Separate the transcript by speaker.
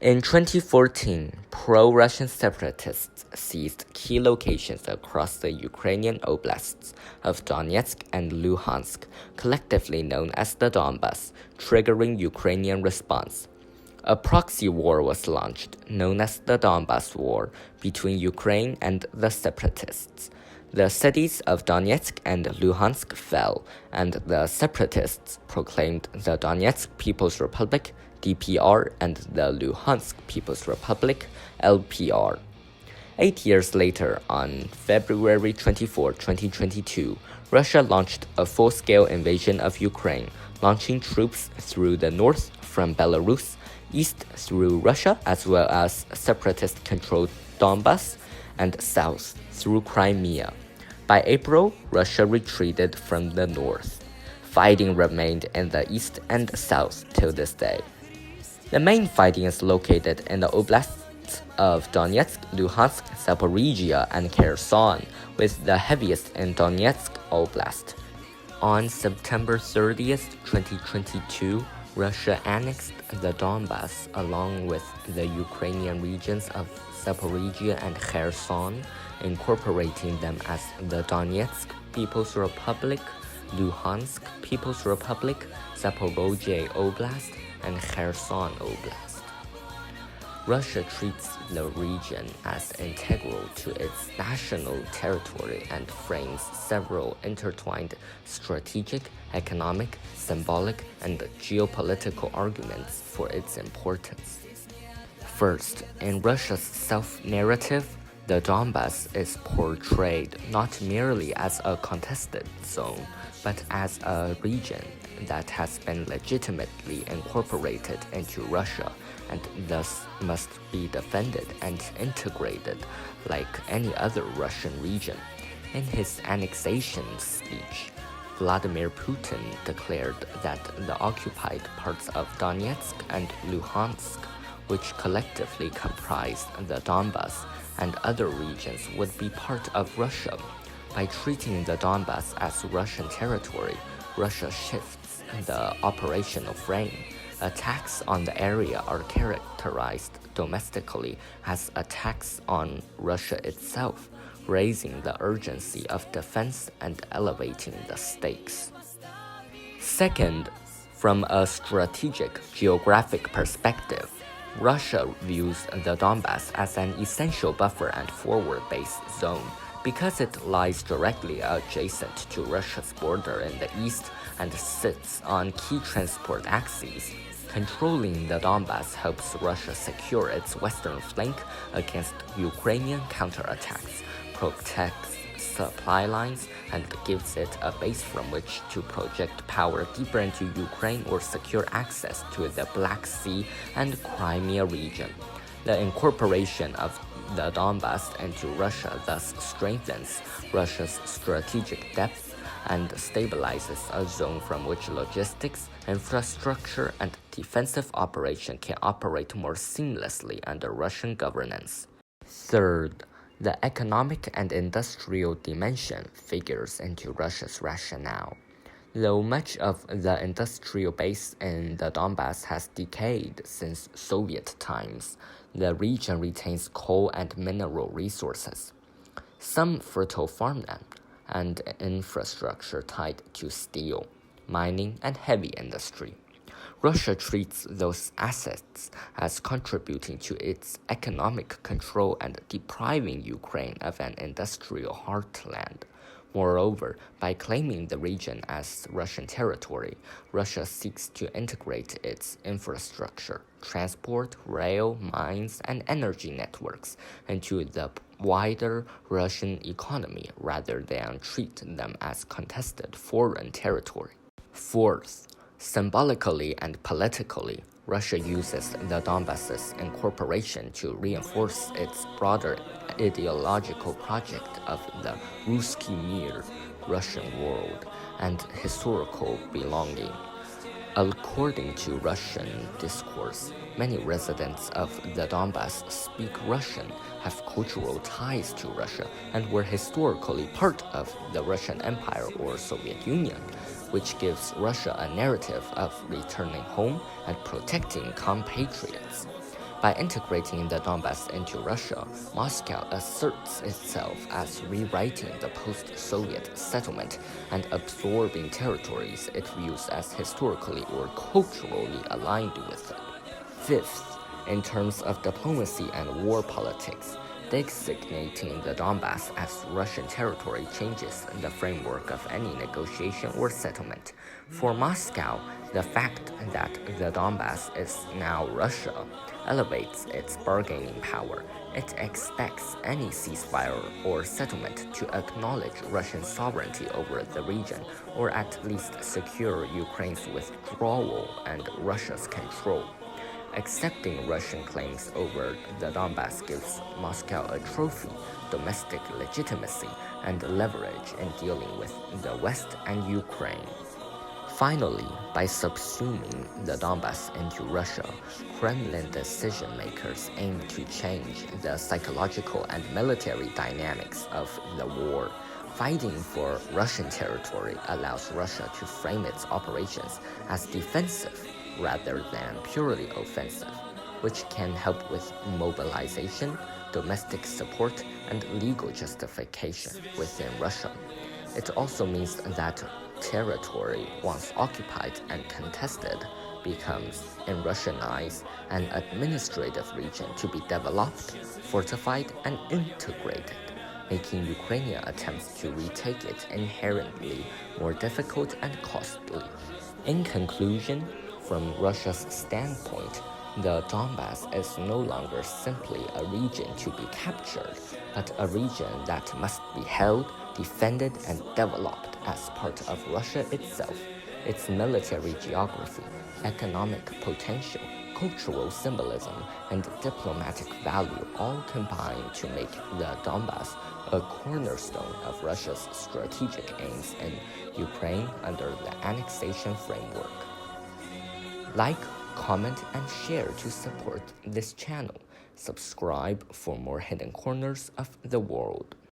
Speaker 1: In 2014, pro-Russian separatists seized key locations across the Ukrainian oblasts of Donetsk and Luhansk, collectively known as the Donbas, triggering Ukrainian response. A proxy war was launched, known as the Donbas War, between Ukraine and the separatists. The cities of Donetsk and Luhansk fell, and the separatists proclaimed the Donetsk People's Republic (DPR) and the Luhansk People's Republic (LPR). 8 years later, on February 24, 2022, Russia launched a full-scale invasion of Ukraine, launching troops through the north from Belarus, east through Russia as well as separatist-controlled Donbas, and south through Crimea. By April, Russia retreated from the north. Fighting remained in the east and south till this day. The main fighting is located in the oblasts of Donetsk, Luhansk, Zaporizhia, and Kherson, with the heaviest in Donetsk Oblast. On September 30th, 2022, Russia annexed the Donbas along with the Ukrainian regions of Zaporizhia and Kherson, incorporating them as the Donetsk People's Republic, Luhansk People's Republic, Zaporizhia Oblast, and Kherson Oblast. Russia treats the region as integral to its national territory and frames several intertwined strategic, economic, symbolic, and geopolitical arguments for its importance. First, in Russia's self-narrative, the Donbas is portrayed not merely as a contested zone, but as a region that has been legitimately incorporated into Russia and thus must be defended and integrated like any other Russian region. In his annexation speech, Vladimir Putin declared that the occupied parts of Donetsk and Luhansk, which collectively comprised the Donbas and other regions, would be part of Russia. By treating the Donbas as Russian territory, Russia shifts the operational frame. Attacks on the area are characterized domestically as attacks on Russia itself, raising the urgency of defense and elevating the stakes. Second, from a strategic geographic perspective, Russia views the Donbas as an essential buffer and forward base zone because it lies directly adjacent to Russia's border in the east and sits on key transport axes. Controlling the Donbas helps Russia secure its western flank against Ukrainian counterattacks, protects supply lines, and gives it a base from which to project power deeper into Ukraine or secure access to the Black Sea and Crimea region. The incorporation of the Donbas into Russia thus strengthens Russia's strategic depth and stabilizes a zone from which logistics, infrastructure, and defensive operation can operate more seamlessly under Russian governance. Third, the economic and industrial dimension figures into Russia's rationale. Though much of the industrial base in the Donbas has decayed since Soviet times, the region retains coal and mineral resources, some fertile farmland, and infrastructure tied to steel, mining, and heavy industry. Russia treats those assets as contributing to its economic control and depriving Ukraine of an industrial heartland. Moreover, by claiming the region as Russian territory, Russia seeks to integrate its infrastructure, transport, rail, mines, and energy networks into the wider Russian economy rather than treat them as contested foreign territory. Fourth, symbolically and politically, Russia uses the Donbas's incorporation to reinforce its broader ideological project of the Ruski Mir, Russian world, and historical belonging. According to Russian discourse, many residents of the Donbas speak Russian, have cultural ties to Russia, and were historically part of the Russian Empire or Soviet Union, which gives Russia a narrative of returning home and protecting compatriots. By integrating the Donbas into Russia, Moscow asserts itself as rewriting the post-Soviet settlement and absorbing territories it views as historically or culturally aligned with it. Fifth, in terms of diplomacy and war politics, designating the Donbas as Russian territory changes the framework of any negotiation or settlement. For Moscow, the fact that the Donbas is now Russia elevates its bargaining power. It expects any ceasefire or settlement to acknowledge Russian sovereignty over the region, or at least secure Ukraine's withdrawal and Russia's control. Accepting Russian claims over the Donbas gives Moscow a trophy, domestic legitimacy, and leverage in dealing with the West and Ukraine. Finally, by subsuming the Donbas into Russia, Kremlin decision-makers aim to change the psychological and military dynamics of the war. Fighting for Russian territory allows Russia to frame its operations as defensive rather than purely offensive, which can help with mobilization, domestic support, and legal justification within Russia. It also means that territory, once occupied and contested, becomes, in Russian eyes, an administrative region to be developed, fortified, and integrated, making Ukrainian attempts to retake it inherently more difficult and costly. In conclusion, from Russia's standpoint, the Donbas is no longer simply a region to be captured, but a region that must be held, defended, and developed as part of Russia itself. Its military geography, economic potential, cultural symbolism, and diplomatic value all combine to make the Donbas a cornerstone of Russia's strategic aims in Ukraine under the annexation framework. Like, comment, and share to support this channel. Subscribe for more hidden corners of the world.